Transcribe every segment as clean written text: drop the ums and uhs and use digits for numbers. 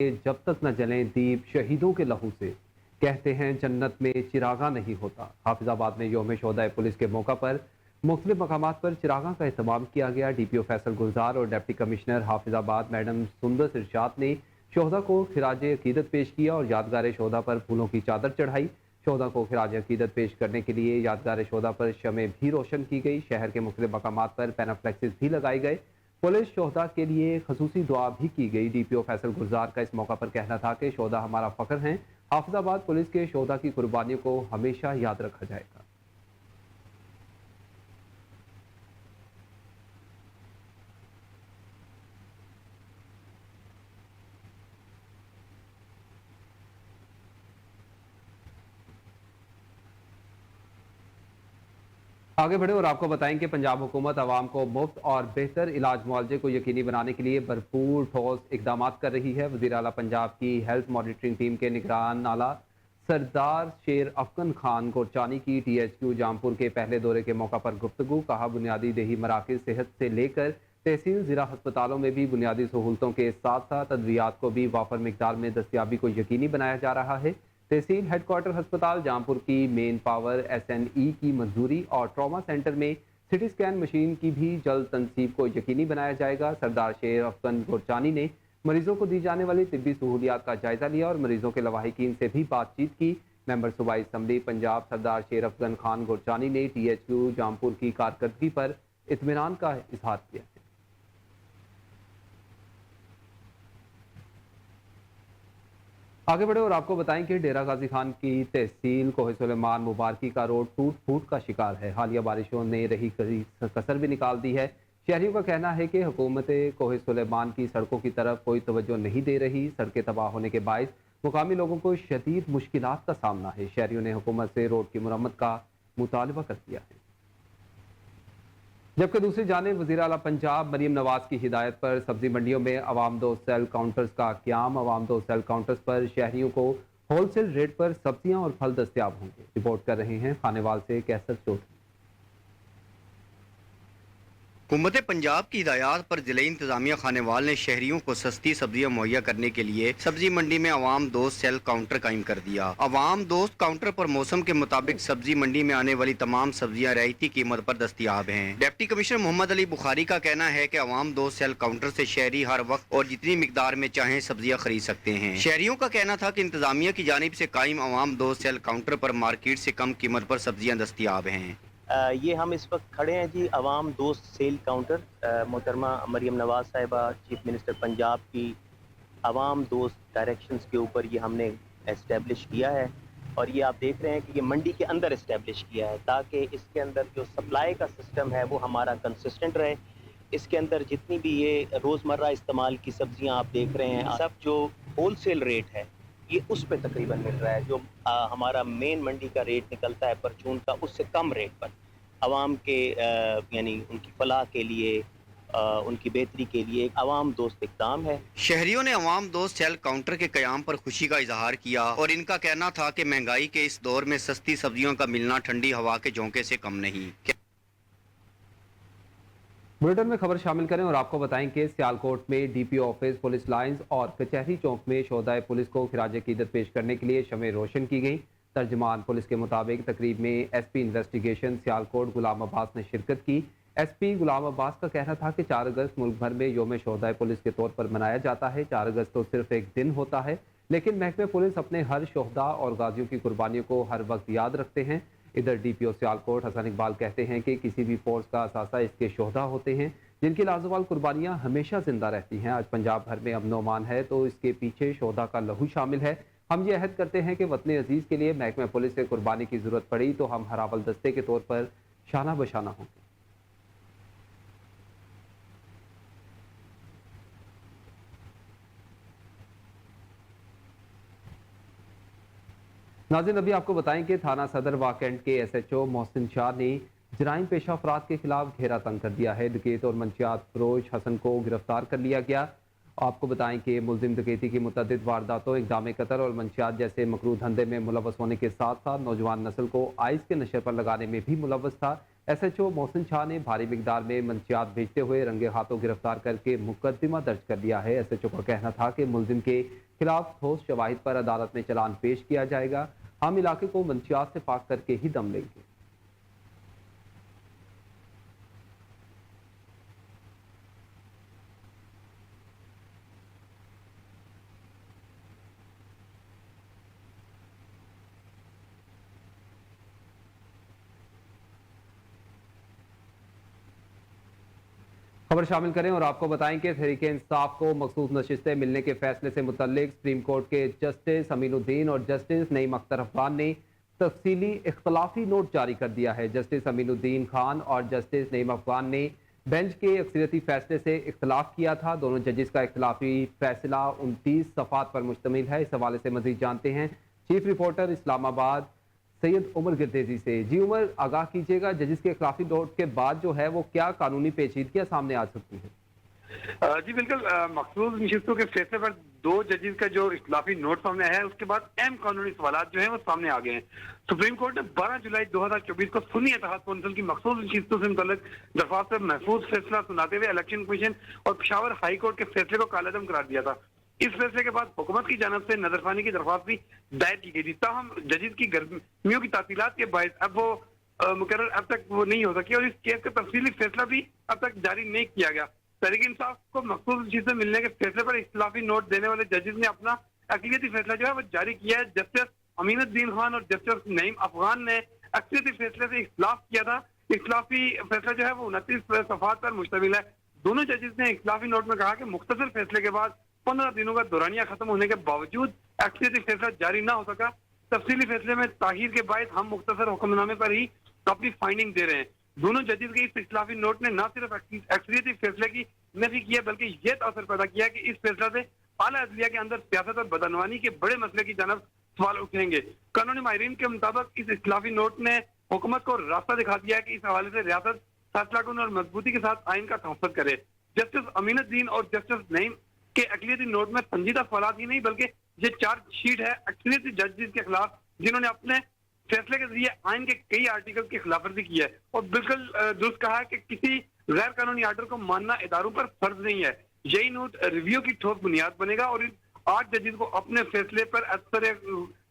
जब तक न जलें दीप शहीदों के लहू से, कहते हैं जन्नत में चिरागा नहीं होता। हाफिजाबाद में योम शोहदाए पुलिस के मौका पर मुख्तलिफ मकामात पर चिरागा का एहतमाम किया गया। डीपीओ फैसल गुलजार और डिप्टी कमिश्नर हाफिजाबाद मैडम सुंदर इरशाद ने शोहदा को खिराज अकीदत पेश किया और यादगार शोहदा पर फूलों की चादर चढ़ाई। शोहदा को खिराज अकीदत पेश करने के लिए यादगार शोहदा पर शमें भी रोशन की गई। शहर के मुख्तलिफ मकामात पर पैनाफ्लेक्सिस भी लगाए गए। पुलिस शोहदा के लिए खसूसी दुआ भी की गई। डीपीओ फैसल गुलजार का इस मौका पर कहना था कि शोहदा हमारा फख्र हैं। हाफिजाबाद पुलिस के शोहदा की कुर्बानियों को हमेशा याद रखा जाएगा। आगे बढ़े और आपको बताएं कि पंजाब हुकूमत आवाम को मुफ्त और बेहतर इलाज मुआवजे को यकीनी बनाने के लिए भरपूर ठोस इकदाम कर रही है। वज़ीर आला पंजाब की हेल्थ मॉनिटरिंग टीम के निगरान आला सरदार शेर अफगन खान गोरचानी की THQ जामपुर के पहले दौरे के मौका पर गुफ्तगू। कहा बुनियादी देही मराकज़ सेहत से लेकर तहसील ज़िला अस्पतालों में भी बुनियादी सहूलतों के साथ साथ अद्वियात को भी वाफर मिकदार में दस्तियाबी को यकीनी बनाया जा रहा है। तहसील हेडक्वार्टर अस्पताल जामपुर की मेन पावर SNE की मंजूरी और ट्रॉमा सेंटर में सिटी स्कैन मशीन की भी जल्द तनसीब को यकीनी बनाया जाएगा। सरदार शेर अफगन गोरचानी ने मरीजों को दी जाने वाली तिब्बी सहूलियात का जायजा लिया और मरीजों के लवाहिकीन से भी बातचीत की। मेंबर सूबाई असम्बली पंजाब सरदार शेर अफगन खान गोरचानी ने THQ जामपुर की कारकर्दगी पर इत्मीनान का इजहार किया। आगे बढ़े और आपको बताएं कि डेरा गाजी खान की तहसील कोहे सुलेमान मुबारकी का रोड टूट फूट का शिकार है। हालिया बारिशों ने रही कसर भी निकाल दी है। शहरियों का कहना है कि हुकूमत कोहे सुलेमान की सड़कों की तरफ कोई तवज्जो नहीं दे रही। सड़कें तबाह होने के बायस मुकामी लोगों को शदीद मुश्किलात का सामना है। शहरियों ने हुकूमत से रोड की मुरम्मत का मुतालबा कर दिया है। जबकि दूसरी जानिब वज़ीर आला पंजाब मरीम नवाज की हिदायत पर सब्जी मंडियों में अवाम दोस्त सेल काउंटर्स का क़याम। अवाम दोस्त सेल काउंटर्स पर शहरियों को होलसेल रेट पर सब्जियां और फल दस्तियाब होंगे। रिपोर्ट कर रहे हैं खानेवाल से कैसर चौधरी। हुकूमत पंजाब की हिदायत पर जिले इंतजामिया खानेवाल ने शहरियों को सस्ती सब्जियां मुहैया करने के लिए सब्जी मंडी में अवाम दोस्त सेल काउंटर कायम कर दिया। अवाम दोस्त काउंटर पर मौसम के मुताबिक सब्जी मंडी में आने वाली तमाम सब्जियां रियायती कीमत पर दस्तियाब हैं। डिप्टी कमिश्नर मोहम्मद अली बुखारी का कहना है कि अवाम दोस्त सेल काउंटर से शहरी हर वक्त और जितनी मिकदार में चाहें सब्जियां खरीद सकते हैं। शहरियों का कहना था कि इंतजामिया की जानिब से कायम अवाम दोस्त सेल काउंटर पर मार्केट से कम कीमत पर सब्जियां दस्तियाब हैं। ये हम इस वक्त खड़े हैं जी अवाम दोस्त सेल काउंटर। मोहतरमा मरीम नवाज साहिबा चीफ मिनिस्टर पंजाब की अवाम दोस्त डायरेक्शंस के ऊपर ये हमने इस्टेब्लिश किया है और ये आप देख रहे हैं कि ये मंडी के अंदर इस्टेब्लिश किया है ताकि इसके अंदर जो सप्लाई का सिस्टम है वो हमारा कंसिस्टेंट रहे। इसके अंदर जितनी भी ये रोज़मर्रा इस्तेमाल की सब्जियां आप देख रहे हैं सब जो होलसेल रेट है ये उस पे तकरीबन मिल रहा है। जो हमारा मेन मंडी का रेट निकलता है परचून का उससे कम रेट पर आवाम के यानी उनकी फलाह के लिए उनकी बेहतरी के लिए एक आवाम दोस्त इक़दाम है। शहरियों ने अवाम दोस्त सेल काउंटर के क़याम पर खुशी का इजहार किया और इनका कहना था कि महंगाई के इस दौर में सस्ती सब्जियों का मिलना ठंडी हवा के झोंके से कम नहीं। बुलेटिन में खबर शामिल करें और आपको बताएं कि सियालकोट में DPO ऑफिस, पुलिस लाइंस और कचहरी चौक में शोहदाए पुलिस को खिराज अकीदत पेश करने के लिए शमें रोशन की गई। तर्जमान पुलिस के मुताबिक तकरीब में SP इन्वेस्टिगेशन सियालकोट गुलाम अब्बास ने शिरकत की। SP गुलाम अब्बास का कहना था कि 4 अगस्त मुल्क भर में योम शोहदाए पुलिस के तौर पर मनाया जाता है। 4 अगस्त तो सिर्फ एक दिन होता है, लेकिन महकमे पुलिस अपने हर शोहदा और गाजियों की कुर्बानियों को हर वक्त याद रखते हैं। इधर DPO सियालकोट हसन इकबाल कहते हैं कि किसी भी फोर्स का असासा इसके शोहदा होते हैं जिनकी लाजवाल कुर्बानियां हमेशा जिंदा रहती हैं। आज पंजाब भर में अमन अमान है तो इसके पीछे शोहदा का लहू शामिल है। हम ये अहद करते हैं कि वतन अजीज के लिए महकमे पुलिस से कुर्बानी की जरूरत पड़ी तो हम हरावल दस्ते के तौर पर शाना बशाना होंगे। नाज़रीन, अभी आपको बताएं कि थाना सदर वाकंड के SHO मोहसिन शाह ने जराइम पेशा अफराद के खिलाफ घेरा तंग कर दिया है। डकैत और मंशियात फरोश हसन को गिरफ्तार कर लिया गया। आपको बताएं कि मुलजिम डकैती की मुतअद्दिद वारदातों, इक़दाम कत्ल और मंशियात जैसे मकरूह धंधे में मुलव्वस होने के साथ साथ नौजवान नस्ल को आइस के नशे पर लगाने में भी मुलव्वस था। SHO मोहसिन शाह ने भारी मिकदार में मंशियात भेजते हुए रंगे हाथों गिरफ्तार करके मुकदमा दर्ज कर दिया है। SHO का कहना था कि मुलजिम के खिलाफ ठोस शवाहिद पर अदालत में चलान पेश किया जाएगा। हम इलाके को मंशियात से पाक करके ही दम लेंगे। खबर शामिल करें और आपको बताएं कि तहरीक-ए-इंसाफ को मखसूस नशिस्तें मिलने के फैसले से मुतल्लिक सुप्रीम कोर्ट के जस्टिस अमीनुद्दीन और जस्टिस नईम अख्तर अफगान ने तफसीली इख्तलाफी नोट जारी कर दिया है। जस्टिस अमीनुद्दीन खान और जस्टिस नईम अफगान ने बेंच के अक्सरियती फैसले से इख्तलाफ किया था। दोनों जजेस का इख्तलाफी फैसला 29 सफ़ात पर मुश्तमिल है। इस हवाले से मज़ीद जानते हैं चीफ रिपोर्टर इस्लामाबाद सैयद उमर गिरदेजी से। जी उमर, आगाह कीजिएगा, जजिस के खिलाफी नोट के बाद जो है वो क्या कानूनी पेचीदगियां सामने आ सकती हैं? जी बिल्कुल, मखसूस नशिस्तों के फैसले पर दो जजेस का जो इख्तलाफी नोट सामने आया है, उसके बाद अहम कानूनी सवालात जो हैं वो सामने आ गए हैं। सुप्रीम कोर्ट ने 12 जुलाई 2024 को सुन्नी इत्तेहाद कौंसिल की मखसूस नशिस्तों से मुतल्लिक दरख्वास्त पर महफूज फैसला सुनाते हुए इलेक्शन कमीशन और पेशावर हाई कोर्ट के फैसले को कालेदम करार दिया था। इस फैसले के बाद हुकूमत की जानिब से नजरसानी की दरख्वास्त भी दायर की गई थी। ताहम जजीज की गर्मियों की तातीलात के बायस अब वो मुकर्रर अब तक वो नहीं हो सकी और इस केस का तफसीली फैसला भी अब तक जारी नहीं किया गया। तहरीक इंसाफ को मखसूस चीजें मिलने के फैसले पर इख्तिलाफी नोट देने वाले जजेस ने अपना अक़लियती फैसला जो है वो जारी किया है। जस्टिस अमीनुद्दीन खान और जस्टिस नईम अफगान ने अक़लियती फैसले से इख्तिलाफ किया था। इख्तिलाफी फैसला जो है वो 29 सफ़ात पर मुश्तमिल है। दोनों जजेस ने इख्तिलाफी नोट में कहा कि मुख्तसर फैसले के बाद 15 दिनों का दौरानिया खत्म होने के बावजूद अक़लियती फैसला जारी ना हो सका। तफसीली फैसले में ताहीर के बाद हम मुख्तसर हुक्मनामे पर ही अपनी फाइंडिंग दे रहे हैं। दोनों जजेस के इस इख्तिलाफी नोट ने न सिर्फ अक्सरियती फैसले की नफी किया बल्कि यह तासर पैदा किया कि इस फैसला से आला अदलिया के अंदर सियासत और बदनवानी के बड़े मसले की जानब सवाल उठेंगे। कानूनी माहिरीन के मुताबिक इस इख्तिलाफी नोट ने हुकूमत को रास्ता दिखा दिया है कि इस हवाले से रियासत फैसलाकुन और मजबूती के साथ आइन का तहफ़्फ़ुज़ करे। जस्टिस अमीनुद्दीन और जस्टिस नईम के अक़लियती नोट में संजीदा सवालात ही नहीं बल्कि ये चार्ज शीट है अक्सरियती जजेस के खिलाफ जिन्होंने अपने फैसले के जरिए आइन के कई आर्टिकल की खिलाफवर्जी की है। और बिल्कुल दुरुस्त कहा है कि किसी गैर कानूनी आर्डर को मानना इदारों पर फर्ज नहीं है। यही नोट रिव्यू की ठोस बुनियाद बनेगा और इन 8 जजेस को अपने फैसले पर अक्सर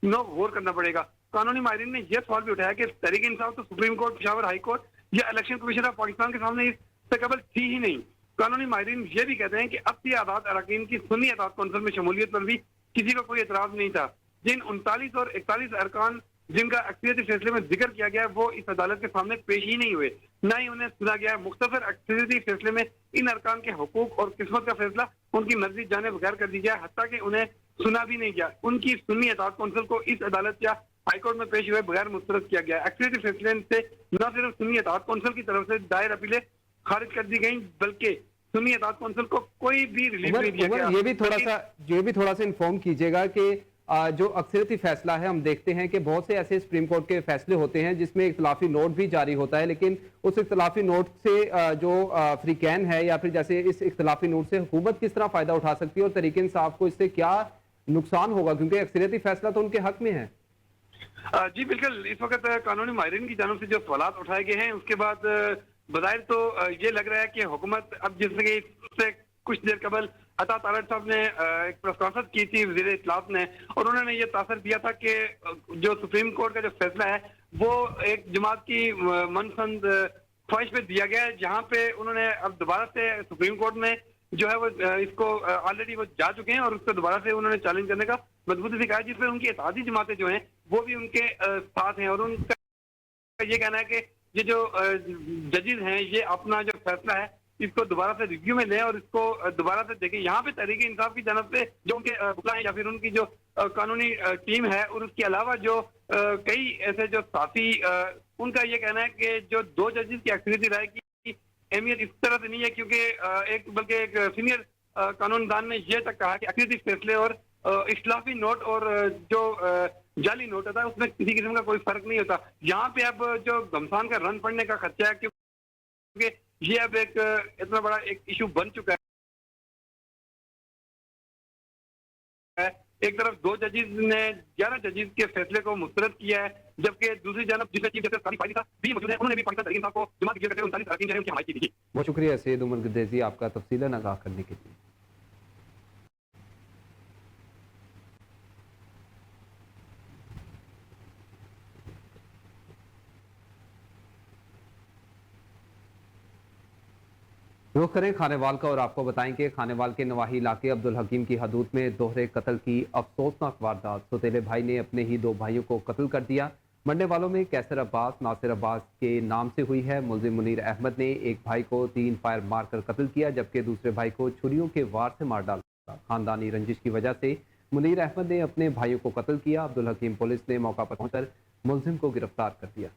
गौर करना पड़ेगा। कानूनी माहिरीन ने यह सवाल भी उठाया कि तहरीक इंसाफ तो supreme court, Peshawar high court या इलेक्शन कमीशन ऑफ पाकिस्तान के सामने इससे कबल थी ही नहीं। कानूनी माहिरीन ये भी कहते हैं कि अब से आज़ाद अरकान की सुन्नी इत्तेहाद कौंसिल में शमूलियत पर भी किसी को कोई एतराज नहीं था। जिन 39 और 41 अरकान जिनका अक्सरियती फैसले में जिक्र किया गया है वो इस अदालत के सामने पेश ही नहीं हुए, न ही उन्हें सुना गया है। मुख्तसर अक्सरियती फैसले में इन अरकान के हुकूक और किस्मत का फैसला उनकी मर्जी जाने बगैर कर दी गया, हत्ता कि उन्हें सुना भी नहीं गया। उनकी सुन्नी इत्तेहाद कौंसिल को इस अदालत या हाईकोर्ट में पेश हुए बगैर मुस्तरद किया गया। अक्सरियती फैसले से न सिर्फ सुन्नी इत्तेहाद कौंसिल की तरफ से दायर अपीलें खारिज कर दी गई बल्कि सुन्नी इत्तेहाद कौंसिल को कोई भी रिलीफ नहीं दिया गया। ये भी थोड़ा सा इन्फॉर्म कीजिएगा कि जो अक्सरियती फैसला है, हम देखते हैं कि बहुत से ऐसे सुप्रीम कोर्ट के फैसले होते हैं जिसमें इख्तिलाफी नोट भी जारी होता है, लेकिन उस इख्तिलाफी नोट से जो फ्रीकैन है या फिर जैसे इस इख्तिलाफी नोट से हुकूमत किस तरह फायदा उठा सकती है और तहरीक इंसाफ को इससे क्या नुकसान होगा, क्योंकि अक्सरियती फैसला तो उनके हक में है। जी बिल्कुल, इस वक्त कानूनी माहिरीन की जानब से जो सवालात उठाए गए हैं उसके बाद बज़ाहिर तो ये लग रहा है कि हुकूमत अब जिससे कुछ देर कबल अता तारड़ साहब ने एक प्रेस कॉन्फ्रेंस की थी वज़ीर इत्तलात ने, और उन्होंने ये तासर दिया था कि जो सुप्रीम कोर्ट का जो फैसला है वो एक जमात की मनपसंद ख्वाहिश पे दिया गया है, जहाँ पे उन्होंने अब दोबारा से सुप्रीम कोर्ट में जो है वो इसको ऑलरेडी वो जा चुके हैं और उसको दोबारा से उन्होंने चैलेंज करने का मजबूती से कहा, जिसमें उनकी इत्तेहादी जमातें जो हैं वो भी उनके साथ हैं। और उनका ये कहना है कि ये जो जजेस हैं ये अपना जो फैसला है इसको दोबारा से रिव्यू में लें और इसको दोबारा से देखें। यहाँ पे तहरीक इंसाफ की जानब से जो उनके वकील हैं या फिर उनकी जो कानूनी टीम है और उसके अलावा जो कई ऐसे जो साथी, उनका ये कहना है कि जो 2 जजेस की अक्सरियती राय की अहमियत इस तरह से नहीं है, क्योंकि बल्कि एक सीनियर कानूनदान ने यह तक कहा कि अक्सरियती फैसले और इख्तिलाफी नोट और जो जाली नोट होता है उसमें किसी किस्म का कोई फर्क नहीं होता। यहाँ पे अब जो घमसान का रन पड़ने का खर्चा है क्योंकि ये अब एक इतना बड़ा एक इशू बन चुका है। एक तरफ 2 जजेस ने 11 जजेस के फैसले को मुस्तरद किया है, जबकि दूसरी जानब जिसमें चीफ जस्टिस काली फायदी साहब भी मौजूद हैं, उन्होंने भी पाकिस्तान तहरीक इंसाफ को जमात गिरफ्तार करते हुए 39 अरकान जो है उनकी हमायत की थी। बहुत शुक्रिया सैयद उमर गिरदेजी आपका तफसीलन आगाह करने के लिए। रुख करें खानेवाल का और आपको बताएं कि खानेवाल के नवाही इलाके अब्दुल हकीम की हदूद में दोहरे कत्ल की अफसोसनाक वारदात। सौतेले भाई ने अपने ही दो भाइयों को कत्ल कर दिया। मरने वालों में कैसर अब्बास नासिर अब्बास के नाम से हुई है। मुलजिम मुनीर अहमद ने एक भाई को 3 फायर मारकर कत्ल किया, जबकि दूसरे भाई को छुरियों के वार से मार डाला। खानदानी रंजिश की वजह से मुनीर अहमद ने अपने भाइयों को कत्ल किया। अब्दुल हकीम पुलिस ने मौका पर पहुंचकर मुलजिम को गिरफ्तार कर दिया।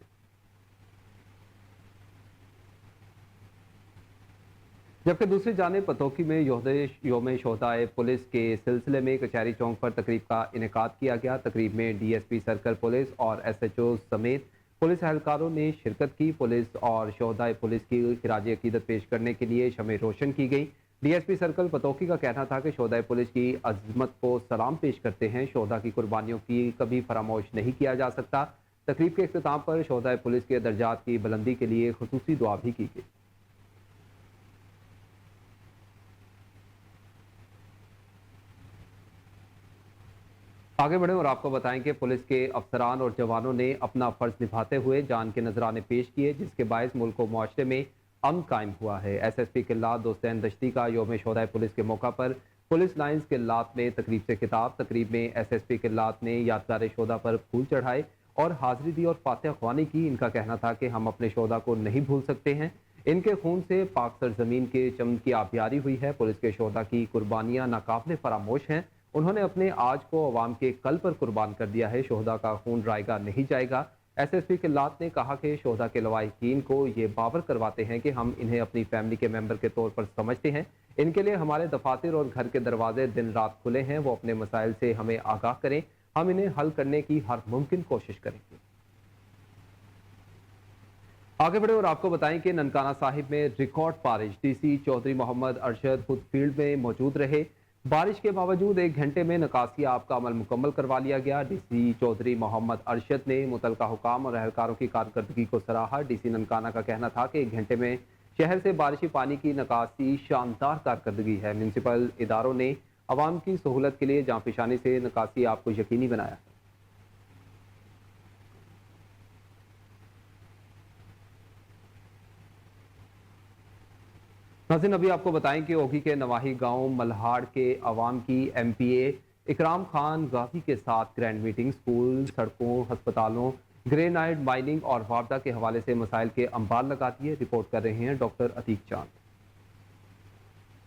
जबकि दूसरी जानिब पतोकी में योम शोहदाए पुलिस के सिलसिले में कचहरी चौक पर तकरीब का इनेकाद किया गया। तकरीब में डीएसपी सर्कल पुलिस और एसएचओ समेत पुलिस एहलकारों ने शिरकत की। पुलिस और शोहदाए पुलिस की खिराज अकीदत पेश करने के लिए शमें रोशन की गई। डीएसपी सर्कल पतोकी का कहना था कि शोहदाए पुलिस की अजमत को सलाम पेश करते हैं। शोहदा की कुर्बानियों की कभी फरामोश नहीं किया जा सकता। तकरीब के इख्तिताम पर शोहदाए पुलिस के दर्जात की बुलंदी के लिए खुसूसी दुआ भी की गई। आगे बढ़े और आपको बताएं कि पुलिस के अफसरान और जवानों ने अपना फर्ज निभाते हुए जान के नजराने पेश किए, जिसके बायस मुल्क व मुआशरे में अमन कायम हुआ है। एसएसपी किल्लात दोस्तैन दश्ती का योम शोहदाए पुलिस के मौका पर पुलिस लाइन्स किल्लात में तकरीब से खिताब। तकरीब में एसएसपी किल्लात ने यादगार शोहदा पर फूल चढ़ाए और हाजिरी दी और फातिहा ख्वानी की। इनका कहना था कि हम अपने शोहदा को नहीं भूल सकते हैं। इनके खून से पाक सरजमीन के चमन की आबियारी हुई है। पुलिस के शोहदा की कुर्बानियां नाकाबिले फरामोश हैं। उन्होंने अपने आज को अवाम के कल पर कुर्बान कर दिया है। शोहदा का खून रायगा नहीं जाएगा। एसएसपी किल्लात ने कहा कि शोहदा के लवाहिकीन को ये बावर करवाते हैं कि हम इन्हें अपनी फैमिली के मेंबर के तौर पर समझते हैं। इनके लिए हमारे दफातर और घर के दरवाजे दिन रात खुले हैं। वो अपने मसाइल से हमें आगाह करें, हम इन्हें हल करने की हर मुमकिन कोशिश करेंगे। आगे बढ़े और आपको बताएं कि ननकाना साहिब में रिकॉर्ड बारिश। डीसी चौधरी मोहम्मद अरशद खुद फील्ड में मौजूद रहे। बारिश के बावजूद 1 घंटे में निकासी आप का अमल मुकम्मल करवा लिया गया। डीसी चौधरी मोहम्मद अरशद ने मुतलका हुकाम और एहलकारों की कारकर्दगी को सराहा। डीसी ननकाना का कहना था कि 1 घंटे में शहर से बारिशी पानी की निकासी शानदार कारकर्दगी है। म्यूनसिपल इदारों ने अवाम की सहूलत के लिए जांपिशानी से निकासी आप को यकीनी बनाया। नाज़रीन, अभी आपको बताएं कि ओगी के नवाही गांव मल्हाड़ के अवाम की एमपीए इकराम खान गाजी के साथ ग्रैंड मीटिंग स्कूल, सड़कों, हस्पतालों, ग्रेनाइट माइनिंग और वापदा के हवाले से मसाइल के अंबार लगाती है। रिपोर्ट कर रहे हैं डॉक्टर अतीक चांद।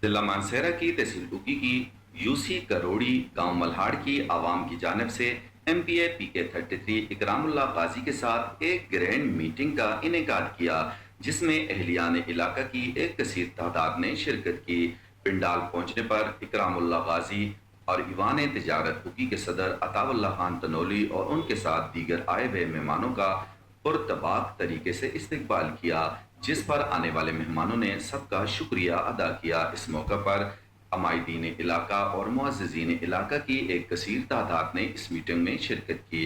जिला मानसेरा की तहसील उकी की यूसी करोड़ी गांव मल्हाड़ की आवाम की जानिब से एमपीए पीके 33 इकरामुल्लाह गाजी के साथ एक ग्रैंड मीटिंग का इनेकाद किया, जिसमें अहलियान इलाका की एक कसीर तादाद ने शिरकत की। पिंडाल पहुंचने पर इकरामुल्लाह गाजी और ईवान तिजारत उकी के सदर अताउल्लाह खान तनोली और उनके साथ दीगर आए हुए मेहमानों का पुरतबाक तरीके से इस्तकबाल किया, जिस पर आने वाले मेहमानों ने सबका शुक्रिया अदा किया। इस मौका पर अमायदीन इलाका और मुअज़्ज़िज़ीन इलाका की एक कसीर तादाद ने इस मीटिंग में शिरकत की।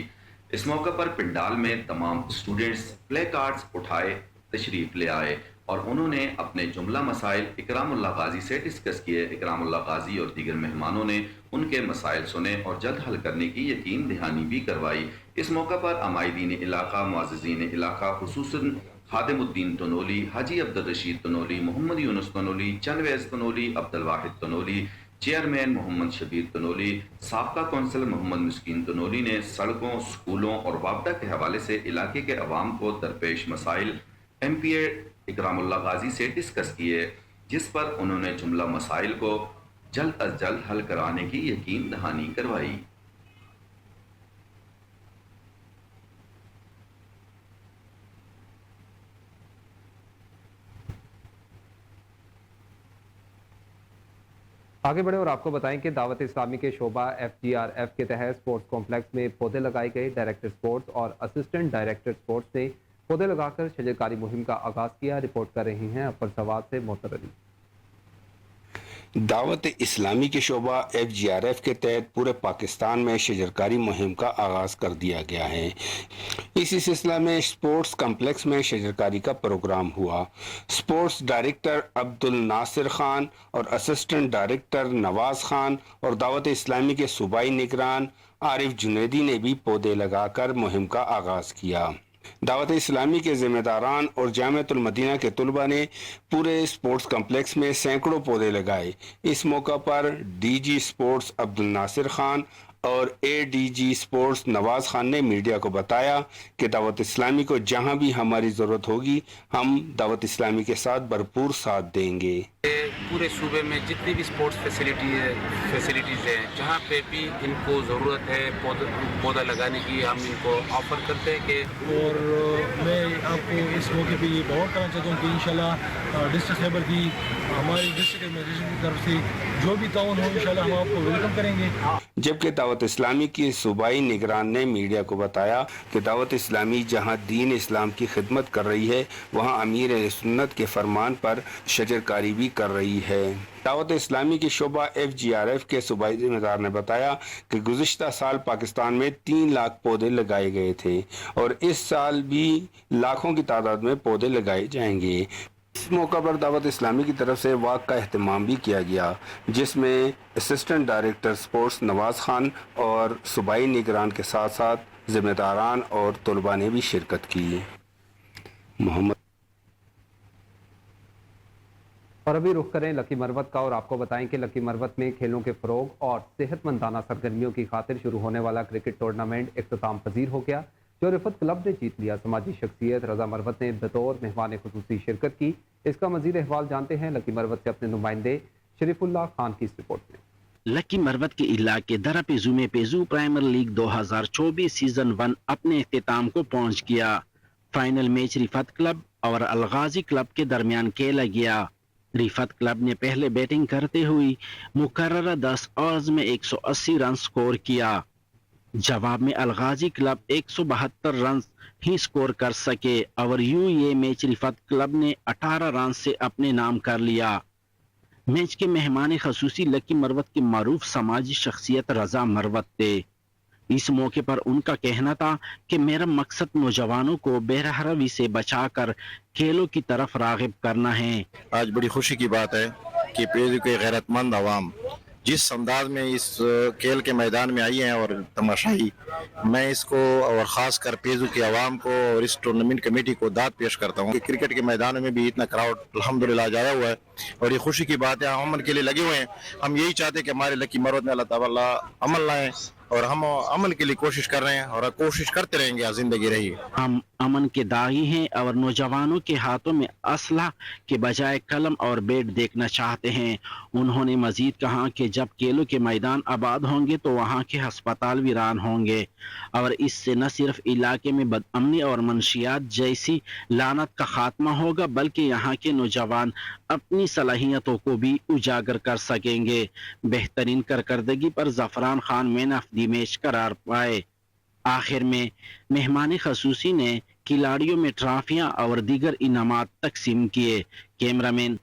इस मौका पर पिंडाल में तमाम स्टूडेंट्स प्ले कार्ड्स उठाए तशरीफ ले आए और उन्होंने अपने जुमला मसाइल इकरामुल्लाह गाजी से डिस्कस किए। इकरामुल्लाह गाजी और दीगर मेहमानों ने उनके मसाइल सुने और जल्द हल करने की यकीन दहानी भी करवाई। इस मौका पर अमायदीन इलाका, मुअज़्ज़िज़ीन इलाका, खुसूसन खादिमुद्दीन तनोली, हाजी अब्दुल रशीद तनोली, मोहम्मद यूनुस तनोली, चंदवैज़ तनोली, अब्दुल वाहिद तनोली, चेयरमैन मोहम्मद शबीर तनोली, साबका कौंसल मोहम्मद मिस्कीन तनोली ने सड़कों, स्कूलों और वापदा के हवाले से इलाके के अवाम को दरपेश मसाइल एमपीए इकरामुल्लाह गाजी से डिस्कस किए, जिस पर उन्होंने जुमला मसाइल को जल्द अज जल्द हल कराने की यकीन दहानी करवाई। आगे बढ़े और आपको बताएं कि दावत इस्लामी के शोबा FGRF के तहत स्पोर्ट्स कॉम्प्लेक्स में पौधे लगाए गए। डायरेक्टर स्पोर्ट्स और असिस्टेंट डायरेक्टर स्पोर्ट्स ने पौधे लगाकर शजरकारी मुहिम का आगाज किया। रिपोर्ट कर रहे हैं अपर सवाद से मोहतर अली। दावत इस्लामी के शोबा FGRF के तहत पूरे पाकिस्तान में शजरकारी मुहिम का आगाज कर दिया गया है। इसी सिलसिला में स्पोर्ट्स कम्प्लेक्स में शजरकारी का प्रोग्राम हुआ। स्पोर्ट्स डायरेक्टर अब्दुल नासिर खान और असिस्टेंट डायरेक्टर नवाज खान और दावत इस्लामी के सूबाई निगरान आरिफ जुनैदी ने भी पौधे लगाकर मुहिम का आगाज किया। दावत इस्लामी के जिम्मेदारान और जामियतुल मदीना के तलबा ने पूरे स्पोर्ट्स कम्प्लेक्स में सैकड़ों पौधे लगाए। इस मौका पर डीजी स्पोर्ट्स अब्दुल नासिर खान और एडीजी स्पोर्ट्स नवाज खान ने मीडिया को बताया कि दावत इस्लामी को जहां भी हमारी ज़रूरत होगी हम दावत इस्लामी के साथ भरपूर साथ देंगे। पूरे सूबे में जितनी भी स्पोर्ट्स फैसिलिटीज़ हैं, जहाँ पे भी इनको ज़रूरत है पौधा लगाने की, हम इनको ऑफ़र करते हैं कि। और मैं आपको इस मौके पे ये बहुत करना चाहता हूँ कि इंशाल्लाह डिस्ट्रिक्ट लेवल की हमारी डिस्ट्रिक्ट एडमिनिस्ट्रेशन की तरफ से जो भी ताउन हो इंशाल्लाह हम आपको वेलकम करेंगे। जबकि दावत इस्लामी की सूबाई निगरान ने मीडिया को बताया कि दावत इस्लामी जहां दीन इस्लाम की खिदमत कर रही है वहां अमीर सुन्नत के फरमान पर शजरकारी भी कर रही है। दावत इस्लामी की शोबा FGRF के सूबाई जिम्मेदार ने बताया कि गुज़िश्ता साल पाकिस्तान में 3 लाख पौधे लगाए गए थे और इस साल भी लाखों की तादाद में पौधे लगाए जाएंगे। इस मौका पर दावत इस्लामी की तरफ से वाक का एहतमाम भी किया गया, जिसमें assistant director sports Nawaz Khan और सूबाई निगरान के साथ साथ जिम्मेदारान और तलबा ने भी शिरकत की। मोहम्मद और अभी रुख करें लकी मरवत का और आपको बताएं कि लकी मरवत में खेलों के फ़रोग और सेहतमंदाना सरगर्मियों की खातिर शुरू होने वाला क्रिकेट टूर्नामेंट इख्तिताम पजीर हो गया, जो रिफत क्लब ने जीत लिया। समाजी शख्सियत रजा मरवत ने बतौर मेहमान खुसूसी शिरकत की। इसका मजीद अहवाल जानते हैं लकी मरवत से अपने नुमाइंदे शरीफुल्लाह खान की इस रिपोर्ट में। लकी मरवत के इलाके दरा पेजू में पेजू प्राइमर लीग 2024 सीजन 1 अपने इख्तिताम को पहुंच गया। फाइनल मैच रिफत क्लब और अलगाजी क्लब के दरमियान खेला गया। रिफत क्लब ने पहले बैटिंग करते हुए मुकर्ररा 10 ओवर्स में 180 रन स्कोर किया। जवाब में अलगाजी क्लब 172 रन ही स्कोर कर सके और ये मैच रिफत क्लब ने 18 रन से अपने नाम कर लिया। मैच के मेहमान खसूसी लकी मरवत के मारूफ समाजी शख्सियत रजा मरवत थे। इस मौके पर उनका कहना था कि मेरा मकसद नौजवानों को बेरहरवी से बचाकर खेलों की तरफ रागिब करना है। आज बड़ी खुशी की बात है कि पेजू के गैरतमंद अवाम जिस अंदाज में इस खेल के मैदान में आई हैं और तमाशाई, मैं इसको और ख़ास कर पेजू के अवाम को और इस टूर्नामेंट कमेटी को दाद पेश करता हूँ कि क्रिकेट के मैदान में भी इतना क्राउड अल्हम्दुलिल्लाह आया हुआ है और ये खुशी की बात है। हम अमन के लिए लगे हुए हैं। हम यही चाहते हैं कि हमारे लकी मरवत में अल्लाह ताला अमल लाएं और हम अमन के लिए कोशिश कर रहे हैं और कोशिश करते रहेंगे, जिंदगी रही। हम अमन के दागी हैं और नौजवानों के हाथों में असला के बजाय कलम और बैट देखना चाहते हैं। उन्होंने मजीद कहा कि जब खेलों के मैदान आबाद होंगे तो वहाँ के अस्पताल वीरान होंगे और इससे न सिर्फ इलाके में बदअमनी और मंशियात जैसी लानत का खात्मा होगा बल्कि यहाँ के नौजवान अपनी सलाहियतों को भी उजागर कर सकेंगे। बेहतरीन कारकर्दगी पर Zafran Khan man of the match करार पाए। आखिर में मेहमान खसूसी ने खिलाड़ियों में ट्रॉफियां और दीगर इनामात तकसीम किए। कैमरामैन।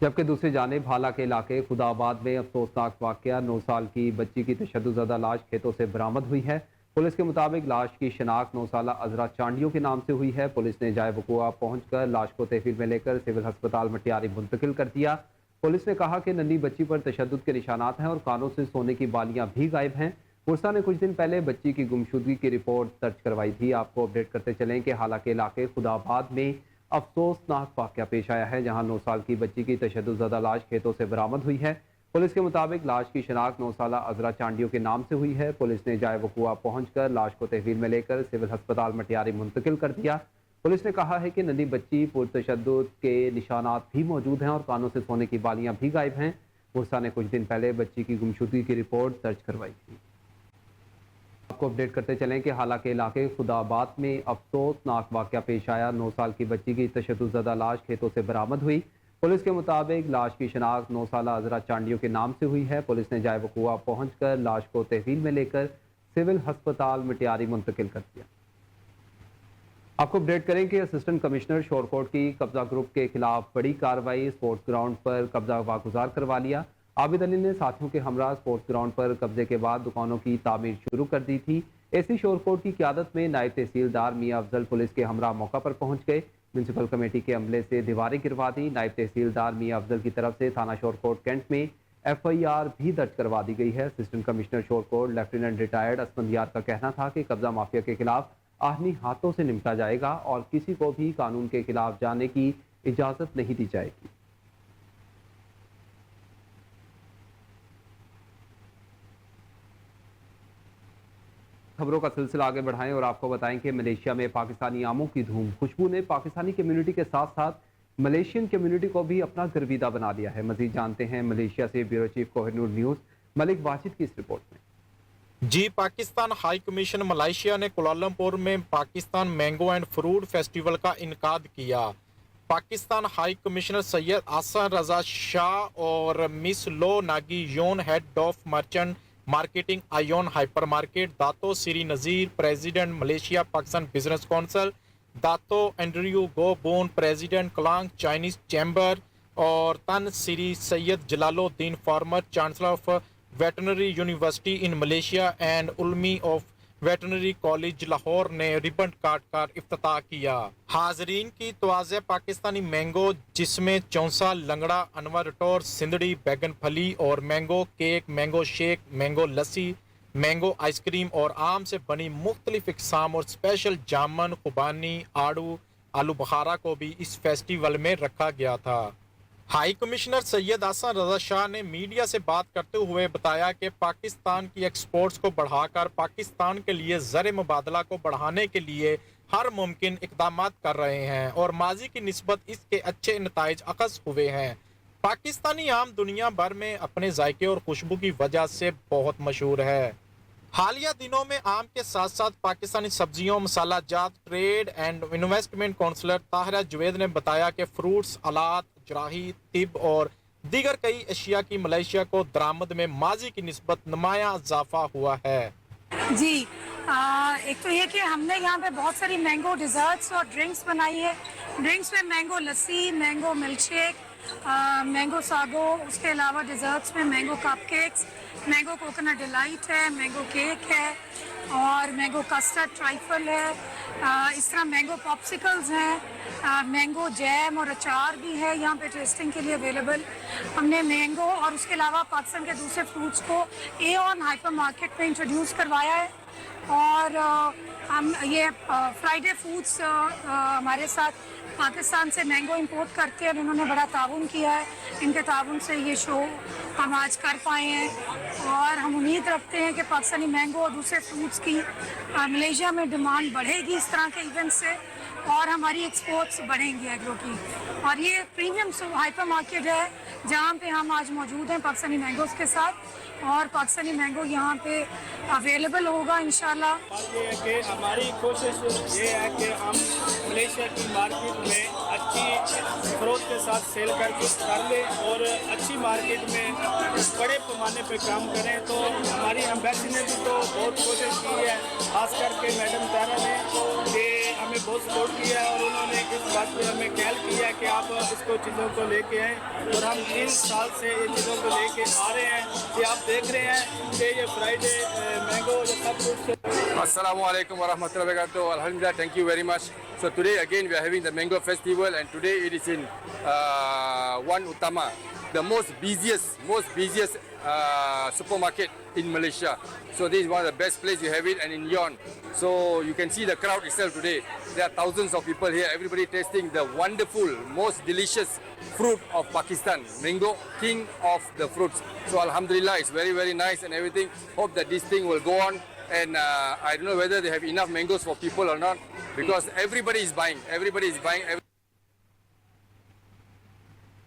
जबकि दूसरी जानिब भाला के इलाके खुदाबाद में अफसोसनाक वाकया 9 साल की बच्ची की तशद्दुज़दा लाश खेतों से बरामद हुई है। पुलिस के मुताबिक लाश की शनाख्त 9 साला अजरा चांडियों के नाम से हुई है। पुलिस ने जाए वक़ुआ पहुंचकर लाश को तहवील में लेकर सिविल अस्पताल मटियारी मुंतकिल कर दिया। पुलिस ने कहा कि नन्ही बच्ची पर तशद्दुद के निशानात हैं और कानों से सोने की बालियां भी गायब हैं। पुलिस ने कुछ दिन पहले बच्ची की गुमशुदगी की रिपोर्ट दर्ज करवाई थी। आपको अपडेट करते चलें कि हालांकि इलाके खुदाबाद में अफसोसनाक वाकया पेश आया है, जहां 9 साल की बच्ची की तशद्दुज़दा लाश खेतों से बरामद हुई है। पुलिस के मुताबिक लाश की शनाख्त 9 साला अजरा चांडियों के नाम से हुई है। पुलिस ने जाए वक़ुआ पहुंचकर लाश को तहवील में लेकर सिविल अस्पताल मटियारी मुंतकिल कर दिया। पुलिस ने कहा है कि नन्ही बच्ची पुरतशद्दुद के निशानात भी मौजूद हैं और कानों से सोने की बालियां भी गायब हैं। पुलिस ने कुछ दिन पहले बच्ची की गुमशुदगी की रिपोर्ट दर्ज करवाई थी। आपको अपडेट करते चलें कि हालांकि इलाके खुदाबाद में अफसोसनाक वाकया पेश आया। 9 साल की बच्ची की तशद्दुज़दा लाश खेतों से बरामद हुई। पुलिस के मुताबिक लाश की शनाख्त 9 साला अजरा चांडियों के नाम से हुई है। पुलिस ने जाए वक़ुआ पहुंचकर लाश को तहवील में लेकर सिविल अस्पताल मटियारी मुंतकिल कर दिया। आपको अपडेट करें कि असिस्टेंट कमिश्नर शोरकोट की कब्जा ग्रुप के खिलाफ बड़ी कार्रवाई। स्पोर्ट्स ग्राउंड पर कब्जा वागुजार करवा लिया। आबिद अली ने साथियों के हमरा स्पोर्ट्स ग्राउंड पर कब्जे के बाद दुकानों की तामीर शुरू कर दी थी। एसी शोरकोट की क़यादत में नायब तहसीलदार मियां अफजल पुलिस के हमरा मौका पर पहुंच गए। म्यूनसिपल कमेटी के अमले से दीवारें गिरवा दी। नायब तहसीलदार मियां अफजल की तरफ से थाना शोरकोट कैंट में FIR بھی درج کروا دی گئی ہے۔ اسسٹنٹ کمشنر شور کوٹ لیفٹیننٹ ریٹائرڈ اسفندیار کا کہنا تھا کہ قبضہ مافیا کے خلاف آہنی ہاتھوں سے نمٹا جائے گا اور کسی کو بھی قانون کے خلاف جانے کی اجازت نہیں دی جائے گی۔ خبروں کا سلسلہ آگے بڑھائیں اور آپ کو بتائیں کہ ملیشیا میں پاکستانی آموں کی دھوم۔ خوشبو نے پاکستانی کمیونٹی کے ساتھ ساتھ ملیشین کمیونٹی کو بھی اپنا گرویدہ بنا لیا ہے۔ مزید جانتے ہیں ملیشیا سے bureau chief Koh Noor news ملک واجد کی اس رپورٹ میں۔ جی، پاکستان ہائی کمیشن ملائیشیا نے کوالالمپور میں Pakistan mango and fruit festival کا انعقاد کیا۔ پاکستان ہائی کمشنر سید احسن رضا شاہ اور مس لو ناگی یون head of merchant marketing AEON hypermarket, Dato Sri Nazir president Malaysia Pakistan business council, Dato Andrew Goh Boon president Klang Chinese chamber اور Tan Sri Syed Jalaluddin former chancellor of veterinary university in Malaysia and علمی of veterinary college Lahore نے ribbon کاٹ کر افتتاح کیا۔ حاضرین کی توازہ Pakistani mango جس میں چونسا، لنگڑا، انور ٹور، سندڑی، بیگن پھلی اور mango cake, mango shake, mango lassi, mango ice cream اور آم سے بنی مختلف اقسام اور اسپیشل جامن، خوبانی، آڑو، آلو بخارا کو بھی اس فیسٹیول میں رکھا گیا تھا۔ ہائی کمشنر سید احسن رضا شاہ نے میڈیا سے بات کرتے ہوئے بتایا کہ پاکستان کی ایکسپورٹس کو بڑھا کر پاکستان کے لیے زر مبادلہ کو بڑھانے کے لیے ہر ممکن اقدامات کر رہے ہیں اور ماضی کی نسبت اس کے اچھے نتائج اخذ ہوئے ہیں۔ پاکستانی آم دنیا بھر میں اپنے ذائقے اور خوشبو کی وجہ سے بہت مشہور ہے۔ حالیہ دنوں میں آم کے ساتھ ساتھ پاکستانی سبزیوں، مسالہ جات، trade and investment counsellor Tahira Javed نے بتایا کہ فروٹس، آلات، جراحی، طب اور دیگر کئی اشیاء کی ملیشیا کو درآمد میں ماضی کی نسبت نمایاں اضافہ ہوا ہے۔ جی، ایک تو یہ کہ ہم نے یہاں پہ بہت ساری مینگو ڈیزرٹس اور ڈرنکس بنائی ہے۔ ڈرنکس میں mango lassi, mango milk shake, mango sago, اس کے علاوہ ڈیزرٹس میں mango cupcakes, mango coconut delight ہے، مینگو کیک ہے اور مینگو کسٹرڈ ٹرائفل ہے، اس طرح مینگو پاپسیکلز ہیں، مینگو جیم اور اچار بھی ہے یہاں پہ ٹیسٹنگ کے لیے اویلیبل۔ ہم نے مینگو اور اس کے علاوہ پاکستان کے دوسرے فروٹس کو ایون ہائپر مارکیٹ میں انٹروڈیوس کروایا ہے اور ہم یہ فرائیڈے فوڈس ہمارے ساتھ پاکستان سے مینگو امپورٹ کرتے ہیں اور انہوں نے بڑا تعاون کیا ہے۔ ان کے تعاون سے یہ شو ہم آج کر پائے ہیں اور ہم امید رکھتے ہیں کہ پاکستانی مینگو اور دوسرے فروٹس کی ملیشیا میں ڈیمانڈ بڑھے گی اس طرح کے ایونٹ سے اور ہماری ایکسپورٹس بڑھیں گی ایگرو کی۔ اور یہ پریمیم ہائپر مارکیٹ ہے جہاں پہ ہم آج موجود ہیں پاکستانی مینگوز کے ساتھ اور پاکستانی مینگو یہاں پہ اویلیبل ہوگا انشاءاللہ۔ یہ ہے کہ ہماری کوشش یہ ہے کہ ہم ملیشیا کی مارکیٹ میں اچھی فروخت کے ساتھ سیل کر لیں اور اچھی مارکیٹ میں بڑے پیمانے پہ کام کریں۔ تو ہماری ایمبیسی نے بھی تو بہت کوشش کی ہے، خاص کر کے میڈم طاہرہ نے کہ ہمیں بہت سپورٹ کیا ہے اور انہوں نے اس بات پہ ہمیں کہل کیا ہے کہ آپ اس کو چیزوں کو لے کے آئیں اور ہم 3 سال سے یہ چیزوں کو لے کے آ رہے ہیں کہ آپ دیکھ رہے ہیں کہ یہ فرائیڈے مینگو یہ سب کچھ۔ Assalamu alaikum wa rahmatullahi wa barakatuh. Alhamdulillah, thank you very much. So today again we are having the Mango Festival and today it is in Wan Utama, the most busiest supermarket in Malaysia. So this is one of the best places you have it and in Yon. So you can see the crowd itself today. There are thousands of people here, everybody tasting the wonderful, most delicious fruit of Pakistan, mango, king of the fruits. So alhamdulillah, it's very, very nice and everything. Hope that this thing will go on. And I don't know whether they have enough mangoes for people or not because everybody is buying.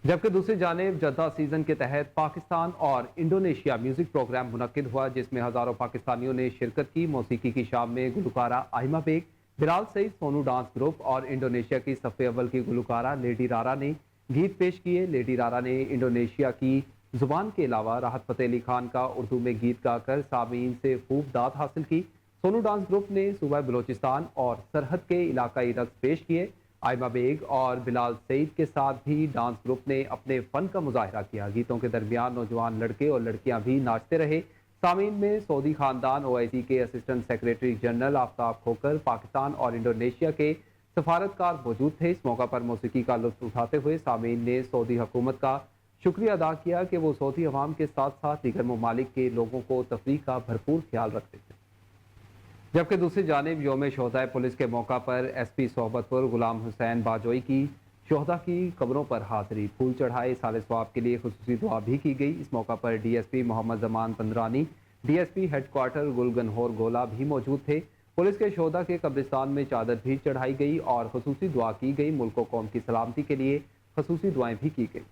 جبکہ دوسری جانب Jeddah season کے تحت پاکستان اور Indonesia music programme منعقد ہوا جس میں ہزاروں پاکستانیوں نے شرکت کی۔ موسیقی کی شام میں گلوکارہ آئمہ بیگ، بلال سعید سونو ڈانس گروپ اور انڈونیشیا کی صف اول کی گلوکارہ لیڈی رارا نے گیت پیش کیے۔ لیڈی رارا نے انڈونیشیا کی زبان کے علاوہ راحت فتح علی خان کا اردو میں گیت گا کر سامعین سے خوب داد حاصل کی۔ سونو ڈانس گروپ نے صوبہ بلوچستان اور سرحد کے علاقائی رقص پیش کیے۔ آئمہ بیگ اور بلال سعید کے ساتھ بھی ڈانس گروپ نے اپنے فن کا مظاہرہ کیا۔ گیتوں کے درمیان نوجوان لڑکے اور لڑکیاں بھی ناچتے رہے۔ سامعین میں سعودی خاندان OIC کے اسسٹنٹ سیکریٹری جنرل آفتاب کھوکر، پاکستان اور انڈونیشیا کے سفارتکار موجود تھے۔ اس موقع پر موسیقی کا لطف اٹھاتے ہوئے سامعین نے سعودی حکومت کا शुक्रिया अदा किया कि वो सऊदी अवाम के साथ साथ दीगर ममालिक के लोगों को तफरीह का भरपूर ख्याल रखते थे। जबकि दूसरी जानिब यौम शोहदाए पुलिस के मौका पर SP सोहबतपुर गुलाम हुसैन बाजोई की शोहदा की कब्रों पर हाजिरी, फूल चढ़ाए, साले सवाब के लिए खुसूसी दुआ भी की गई। इस मौका पर DSP Mohammad Zaman Pandrani, DSP headquarter गुलगनहोर गोला भी मौजूद थे। पुलिस के शोहदा के कब्रिस्तान में चादर भी चढ़ाई गई और खुसूसी दुआ की गई। मुल्क व कौम की सलामती के लिए खुसूसी दुआएं भी की गई।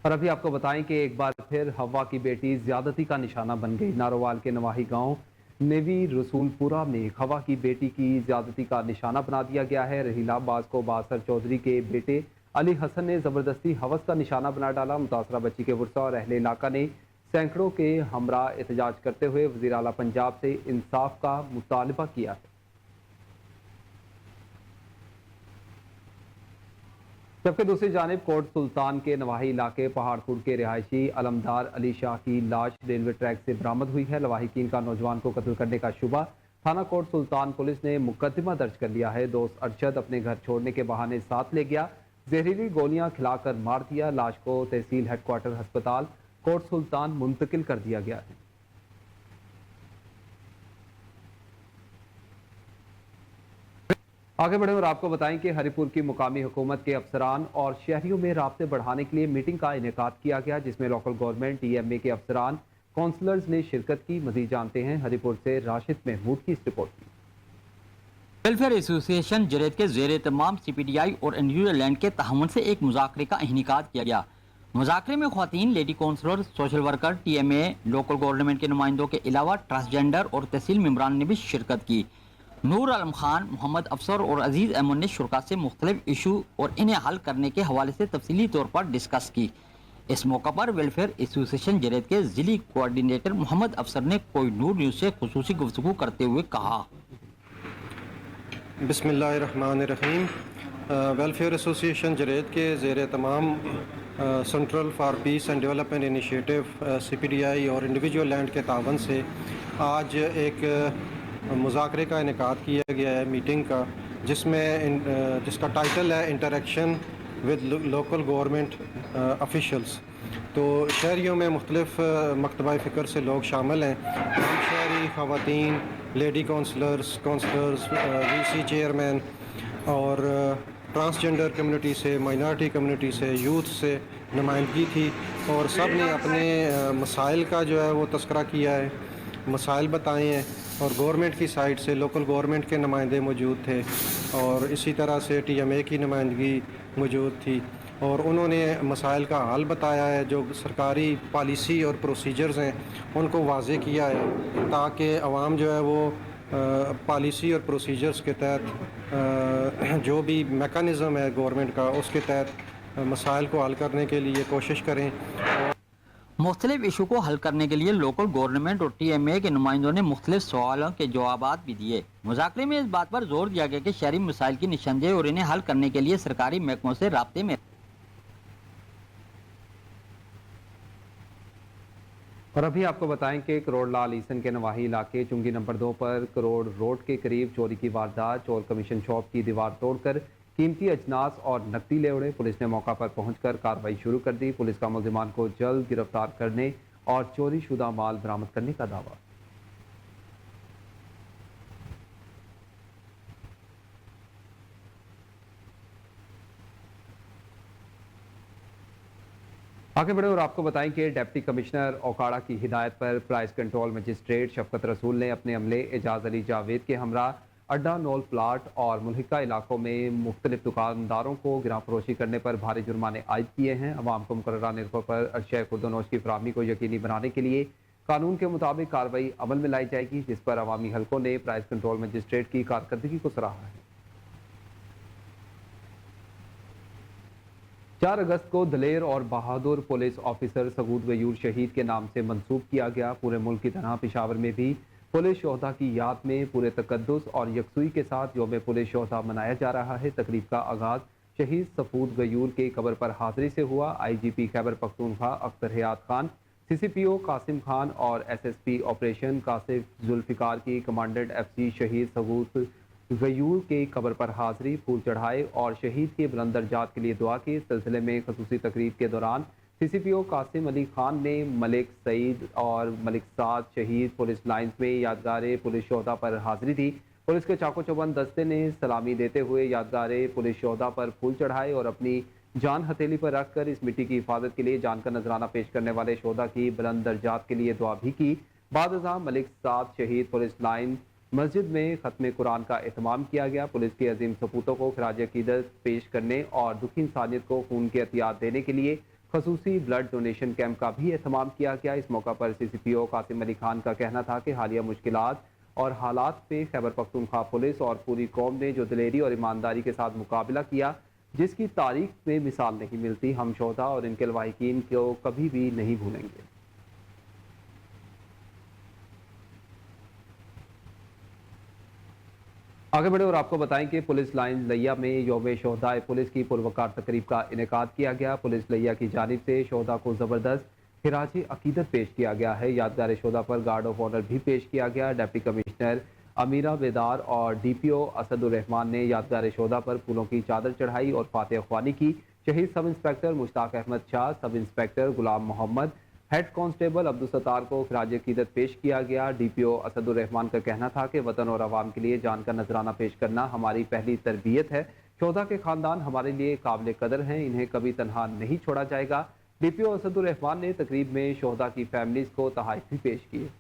और अभी आपको बताएं कि एक बार फिर हवा की बेटी ज्यादती का निशाना बन गई। नारोवाल के नवाही गांव नेवी रसूलपुरा में हवा की बेटी की ज्यादती का निशाना बना दिया गया है। रहीला बाज को बासर चौधरी के बेटे अली हसन ने जबरदस्ती हवस का निशाना बना डाला। मुतासरा बच्ची के वर्सा और अहले इलाका ने सैकड़ों के हमरा एहतजाज करते हुए वज़ीर आला पंजाब से इंसाफ का मुतालबा किया है। जबकि दूसरी जानिब कोट सुल्तान के नवाही इलाके पहाड़पुर के रिहायशी अलमदार अली शाह की लाश रेलवे ट्रैक से बरामद हुई है। लवाहिकीन का नौजवान को कत्ल करने का शुबा थाना कोट सुल्तान पुलिस ने मुकदमा दर्ज कर लिया है। दोस्त अरशद अपने घर छोड़ने के बहाने साथ ले गया, जहरीली गोलियां खिलाकर मार दिया। लाश को तहसील हेडक्वार्टर अस्पताल कोट सुल्तान मुंतकिल कर दिया गया है। आगे बढ़े और आपको बताएं कि हरिपुर की मुकामी हुकूमत के अफसरान और शहरियों में राब्ते बढ़ाने के लिए मीटिंग का इनेकाद किया गया, जिसमें लोकल गवर्नमेंट TMA के अफसरान काउंसलर्स ने शिरकत की। मजीद जानते हैं हरिपुर से राशिद महमूद की इस रिपोर्ट में। वेलफेयर एसोसिएशन जरेद के ज़ेर तमाम CPDI और इंडिविजुअल लैंड के तहामुन से एक मुज़ाकरे का इनेकाद किया गया। मुज़ाकरे में ख़वातीन, lady counsellor, social worker, TMA, local government के नुमाइंदों के अलावा ट्रांसजेंडर और तहसील मेम्बरान ने भी शिरकत की। नूर आलम खान, मोहम्मद अफसर और अजीज़ अहमद ने शुरा से मुख्तलिफ इशू और इन्हें हल करने के हवाले से तफसीली तौर पर डिस्कस की। इस मौका पर वेलफेयर एसोसिएशन जरेद के ज़िली कोऑर्डिनेटर मोहम्मद अफसर ने कोई नूर न्यूज़ से खुसूसी गुफ्तगू करते हुए कहा, बिस्मिल्लाहिर्रहमानिर्रहीम। वेलफेयर एसोसिएशन जरेद के ज़ेर तमाम central for piece and development initiative CPDI और इंडिविजुअल लैंड के तावन से आज एक मुज़ाकरे का इनेकाद किया गया है मीटिंग का, जिसका टाइटल है interaction with local government officials. तो शहरियों में मुख्तलिफ मकतबा फ़िक्र से लोग शामिल हैं। हम शहरी ख़वातीन, लेडी काउंसलर्स, VC चेयरमैन और ट्रांसजेंडर कम्युनिटी से, माइनॉरिटी कम्युनिटी से, यूथ से नुमाइंदगी थी और सब ने अपने मसाइल का जो है वो तस्करा किया है, मसाइल बताए हैं। और गवर्नमेंट की साइड से लोकल गवर्नमेंट के नुमाइंदे मौजूद थे और इसी तरह से TMA की नुमाइंदगी मौजूद थी और उन्होंने मसाइल का हल बताया है। जो सरकारी पॉलिसी और प्रोसीजर्स हैं उनको वाज़े किया है ताकि आवाम जो है वो पॉलिसी और प्रोसीजर्स के तहत जो भी मेकनिज़म है गवर्नमेंट का उसके तहत मसाइल को हल करने के लिए कोशिश करें। मुख्तलिफ इशू को हल करने के लिए लोकल गवर्नमेंट और TMA के नुमाइंदों ने मुख्तलिफ सवालों के जवाबात भी दिए। मुज़ाकरे में इस बात पर जोर दिया गया कि शहरी मसाइल की निशानदेही और इन्हें हल करने के लिए सरकारी महकमों से राब्ते में। और अभी आपको बताएं कि करोड़ लाल ईसन के नवाही इलाके चुंगी नंबर 2 पर करोड़ रोड के करीब चोरी की वारदात। चोर कमीशन शॉप की दीवार तोड़कर कीमती अजनास और नकदी ले उड़े। पुलिस ने मौका पर पहुंचकर कार्रवाई शुरू कर दी। पुलिस का मुलजिमान को जल्द गिरफ्तार करने और चोरी शुदा माल बरामद करने का दावा। आगे बढ़े और आपको बताएं कि डिप्टी कमिश्नर ओकाड़ा की हिदायत पर प्राइस कंट्रोल मजिस्ट्रेट शफकत रसूल ने अपने अमले एजाज अली जावेद के हमरा अड्डा नोल प्लाट और मुल्हिका इलाकों में मुख्तलिफ दुकानदारों को गिरां फरोशी करने पर भारी जुर्माने आयद किए हैं। अवाम को मुकर्ररा निर्खों पर अरशय खुर्दनोश की फराहमी को यकीनी बनाने के लिए कानून के मुताबिक कार्रवाई अमल में लाई जाएगी, जिस पर अवामी हलकों ने प्राइस कंट्रोल मजिस्ट्रेट की कारकर्दगी को सराहा है। 4 अगस्त को दलेर और बहादुर पुलिस ऑफिसर सगूद गयूर शहीद के नाम से मंसूब किया गया। पूरे मुल्क की तरह पेशावर में भी पुलिस शोहदा की याद में पूरे तकद्दुस और यकसुई के साथ यौम पुलिस शोहदा मनाया जा रहा है। तकरीब का आगाज शहीद सफूद गयूर के कब्र पर हाजिरी से हुआ। IGP खैबर पख्तूनख्वा अख्तर हयात खान CCPO कासिम खान और SSP ऑपरेशन कासिफ जुल्फिकार की कमांडेंट FC शहीद सबूत गयूर के कब्र पर हाजिरी, फूल चढ़ाए और शहीद के बुलंद दर्जात के लिए दुआ की। इस सिलसिले में खसूसी तकरीब के दौरान CCPO कासिम अली खान ने मलिक सईद और मलिक साद शहीद पुलिस लाइन्स में यादगार पुलिस शोहदा पर हाजिरी दी। पुलिस के चाको चौबंद दस्ते ने सलामी देते हुए यादगार पुलिस शोहदा पर फूल चढ़ाए और अपनी जान हथेली पर रखकर इस मिट्टी की हिफाजत के लिए जान का नजराना पेश करने वाले शोहदा की बुलंद दर्जात के लिए दुआ भी की। बाद अज़ां मलिक साद शहीद पुलिस लाइन मस्जिद में खत्म कुरान का एहतमाम किया गया। पुलिस के अजीम सपूतों को खराज अकीदत पेश करने और दुखी इंसानियत को खून के एहतियात देने के लिए खसूसी ब्लड डोनेशन कैंप का भी एहतमाम किया गया। इस मौका पर CCPO कासिम अली खान का कहना था कि हालिया मुश्किलात और हालात पे खैबर पख्तूनख्वा पुलिस और पूरी कौम ने जो दिलेरी और ईमानदारी के साथ मुकाबला किया, जिसकी तारीख में मिसाल नहीं मिलती, हम शोहदा और इनके लवाहिकीन को कभी भी नहीं भूलेंगे। आगे बढ़े और आपको बताएं कि पुलिस लाइन लिया में यौम शोहदा पुलिस की पुरवकार तकरीब का इनेकाद किया गया। पुलिस लिया की जानिब से शोहदा को ज़बरदस्त खिराज अकीदत पेश किया गया है। यादगार शोहदा पर गार्ड ऑफ ऑनर भी पेश किया गया। डिप्टी कमिश्नर अमीरा बेदार और DPO असदुर्रहमान ने यादगार शोहदा पर फूलों की चादर चढ़ाई और फातिहा ख्वानी की। शहीद sub inspector Mushtaq Ahmad Shah, sub inspector गुलाम मोहम्मद, हेड कांस्टेबल अब्दुल सत्तार को खिराज अकीदत पेश किया गया। DPO असदुर्रहमान का कहना था कि वतन और आवाम के लिए जान का नजराना पेश करना हमारी पहली तरबियत है। शोहदा के खानदान हमारे लिए काबिल कदर हैं, इन्हें कभी तनहा नहीं छोड़ा जाएगा। DPO असदुर्रहमान ने तकरीब में शोहदा की फैमिलीज को तोहफे भी पेश किए।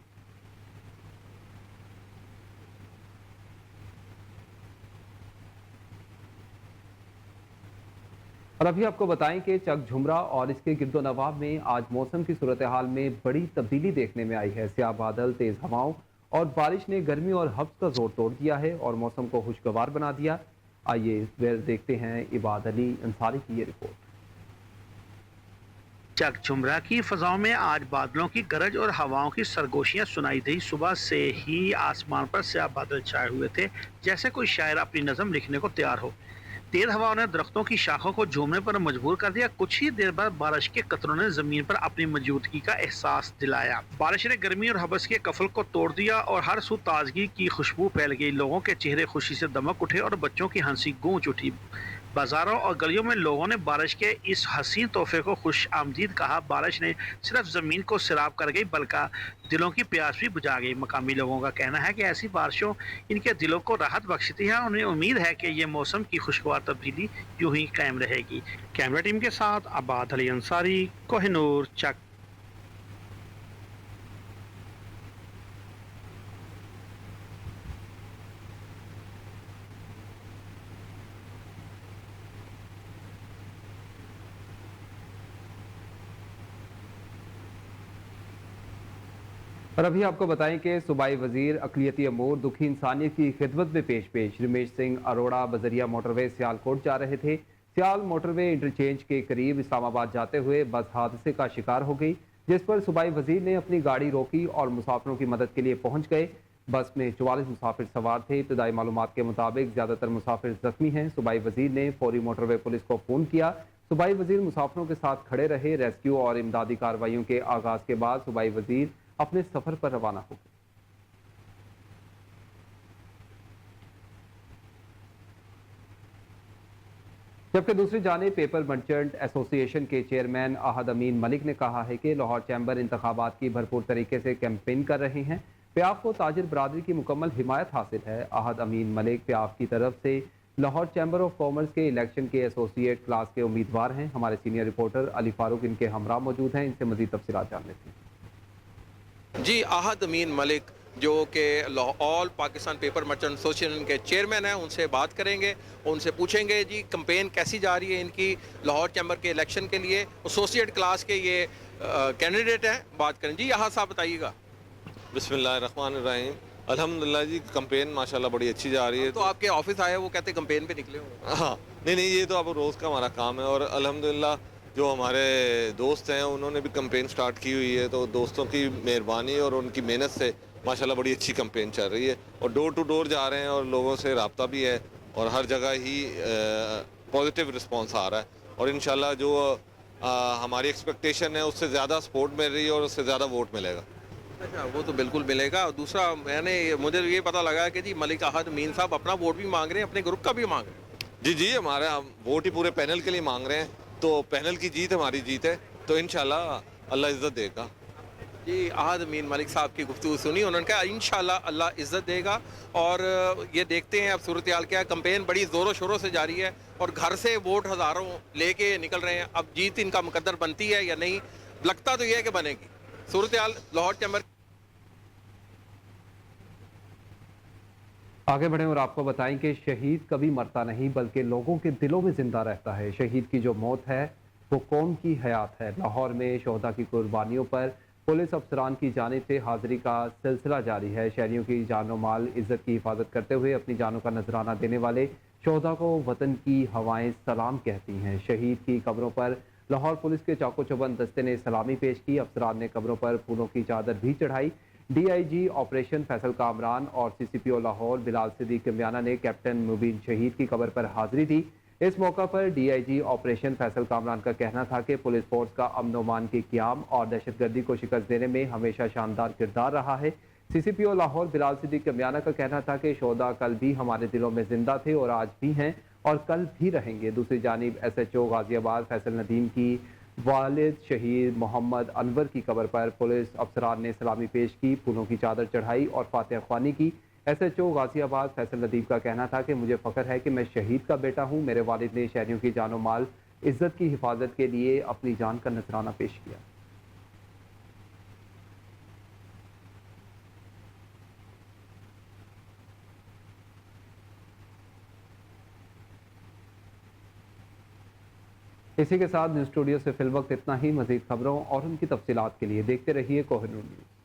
और अभी आपको बताएं कि चक झुमरा और इसके गिरदोनवाब में आज मौसम की सूरत हाल में बड़ी तब्दीली देखने में आई है। स्याह बादल, तेज हवाओं और बारिश ने गर्मी और हब्स का जोर तोड़ दिया है और मौसम को खुशगवार बना दिया। आइए देखते हैं इबाद अली अंसारी की ये रिपोर्ट। चक झुमरा की फजाओं में आज बादलों की गरज और हवाओं की सरगोशियां सुनाई दी। सुबह से ही आसमान पर स्याह बादल छाए हुए थे, जैसे कोई शायर अपनी नज़म लिखने को तैयार हो। तेज हवाओं ने दरख्तों की शाखों को झूमने पर मजबूर कर दिया। कुछ ही देर बाद बारिश के कतरों ने जमीन पर अपनी मौजूदगी का एहसास दिलाया। बारिश ने गर्मी और हबस के कफल को तोड़ दिया और हर सू ताजगी की खुशबू फैल गई। लोगों के चेहरे खुशी से दमक उठे और बच्चों की हंसी गूंज उठी। बाजारों और गलियों में लोगों ने बारिश के इस हसीन तोहफे को खुश आमदीद कहा। बारिश ने सिर्फ ज़मीन को सैराब कर गई बल्कि दिलों की प्यास भी बुझा गई। मकामी लोगों का कहना है कि ऐसी बारिशों इनके दिलों को राहत बख्शती है। उन्हें उम्मीद है कि ये मौसम की खुशगवार तब्दीली यूं ही कायम रहेगी। कैमरा टीम के साथ अबाद अली अंसारी, कोहिनूर, चक। और अभी आपको बताएं कि सूबाई वजीर अक़लियती अमूर दुखी इंसानियत की खिदमत में पेश रमेश सिंह अरोड़ा बजरिया मोटरवे सियालकोट जा रहे थे। सियाल मोटरवे इंटरचेंज के करीब इस्लामाबाद जाते हुए बस हादसे का शिकार हो गई, जिस पर सूबाई वजीर ने अपनी गाड़ी रोकी और मुसाफिरों की मदद के लिए पहुंच गए। बस में 44 मुसाफिर सवार थे। इब्तदाई मालूमात के मुताबिक ज़्यादातर मुसाफिर जख्मी हैं। सूबाई वजीर ने फौरी मोटरवे पुलिस को फ़ोन किया। सूबाई वजीर मुसाफिरों के साथ खड़े रहे। रेस्क्यू और इमदादी कार्रवाइयों के आगाज़ के बाद सूबाई वजीर अपने सफर पर रवाना हो गए। जबकि दूसरी जानिब पेपर मर्चेंट एसोसिएशन के चेयरमैन अहद अमीन मलिक ने कहा है कि लाहौर चैम्बर इंतखाबात की भरपूर तरीके से कैंपेन कर रहे हैं। प्याफ को ताजिर बरादरी की मुकम्मल हिमायत हासिल है। अहद अमीन मलिक प्याफ की तरफ से लाहौर चैम्बर ऑफ कॉमर्स के इलेक्शन के एसोसिएट क्लास के उम्मीदवार हैं। हमारे सीनियर रिपोर्टर अली फारूक इनके हमरा मौजूद हैं, इनसे मजीद तफसीलात जान लेते हैं। जी, अहद अमीन मलिक जो कि all Pakistan paper merchant association के चेयरमैन हैं, उनसे बात करेंगे, उनसे पूछेंगे जी कैंपेन कैसी जा रही है इनकी लाहौर चैम्बर के इलेक्शन के लिए। एसोसिएट क्लास के ये कैंडिडेट हैं, बात करें। जी यहाँ साहब बताइएगा। बिस्मिल्लाहिर्रहमानिर्रहीम। अल्हम्दुलिल्लाह जी, कैंपेन माशाल्लाह बड़ी अच्छी जा रही है। तो आपके ऑफिस आए, वो कहते कैंपेन पे निकले हो? हाँ, नहीं, ये तो अब रोज़ का हमारा काम है और अल्हम्दुलिल्लाह जो हमारे दोस्त हैं उन्होंने भी कैंपेन स्टार्ट की हुई है, तो दोस्तों की मेहरबानी और उनकी मेहनत से माशाल्लाह बड़ी अच्छी कैंपेन चल रही है और डोर टू डोर जा रहे हैं और लोगों से रब्ता भी है और हर जगह ही पॉजिटिव रिस्पांस आ रहा है और इंशाल्लाह जो ہماری ایکسپیکٹیشن ہے اس سے زیادہ سپورٹ مل رہی ہے اور اس سے زیادہ ووٹ ملے گا. اچھا وہ تو بالکل ملے گا. اور دوسرا مجھے یہ پتہ لگا کہ جی ملک احد امین صاحب اپنا ووٹ بھی مانگ رہے ہیں, اپنے گروپ کا بھی مانگ رہے ہیں. جی ہمارا ووٹ ہی پورے پینل کے لیے مانگ رہے ہیں, تو پینل کی جیت ہماری جیت ہے, تو انشاءاللہ اللہ عزت دے گا. جی احد امین ملک صاحب کی گفتگو سنی, انہوں نے کہا انشاءاللہ اللہ عزت دے گا. اور یہ دیکھتے ہیں اب صورتحال کیا ہے. کمپین بڑی زور و شوروں سے جاری ہے اور گھر سے ووٹ ہزاروں لے کے نکل رہے ہیں. اب جیت ان کا مقدر بنتی ہے یا نہیں, لگتا تو یہ ہے کہ بنے گی. صورتحال لاہور چیمبر. آگے بڑھیں اور آپ کو بتائیں کہ شہید کبھی مرتا نہیں بلکہ لوگوں کے دلوں میں زندہ رہتا ہے. شہید کی جو موت ہے وہ قوم کی حیات ہے. لاہور میں شہداء کی قربانیوں پر پولیس افسران کی جانب سے حاضری کا سلسلہ جاری ہے. شہریوں کی جان و مال عزت کی حفاظت کرتے ہوئے اپنی جانوں کا نذرانہ دینے والے شہداء کو وطن کی ہوائیں سلام کہتی ہیں. شہید کی قبروں پر لاہور پولیس کے چاق و چوبند دستے نے سلامی پیش کی. افسران نے قبروں پر پھولوں کی چادر بھی چڑھائی. D I G operation Faisal Kamran اور سی سی پی او لاہور بلال صدیق کمیانہ نے کیپٹن مبین شہید کی قبر پر حاضری دی. اس موقع پر D I G operation Faisal Kamran کا کہنا تھا کہ پولیس فورس کا امن و امان کے قیام اور دہشت گردی کو شکست دینے میں ہمیشہ شاندار کردار رہا ہے. سی سی پی او لاہور بلال صدیق کمیانہ کا کہنا تھا کہ شہداء کل بھی ہمارے دلوں میں زندہ تھے اور آج بھی ہیں اور کل بھی رہیں گے. دوسری جانب ایس ایچ او غازی آباد فیصل ندیم کی والد شہید محمد انور کی قبر پر پولیس افسران نے سلامی پیش کی, پھولوں کی چادر چڑھائی اور فاتحہ خوانی کی. ایس ایچ او غازی آباد فیصل ندیم کا کہنا تھا کہ مجھے فخر ہے کہ میں شہید کا بیٹا ہوں. میرے والد نے شہریوں کی جان و مال عزت کی حفاظت کے لیے اپنی جان کا نذرانہ پیش کیا. اسی کے ساتھ نیوز اسٹوڈیو سے فی الوقت اتنا ہی. مزید خبروں اور ان کی تفصیلات کے لیے دیکھتے رہیے کوہنور نیوز.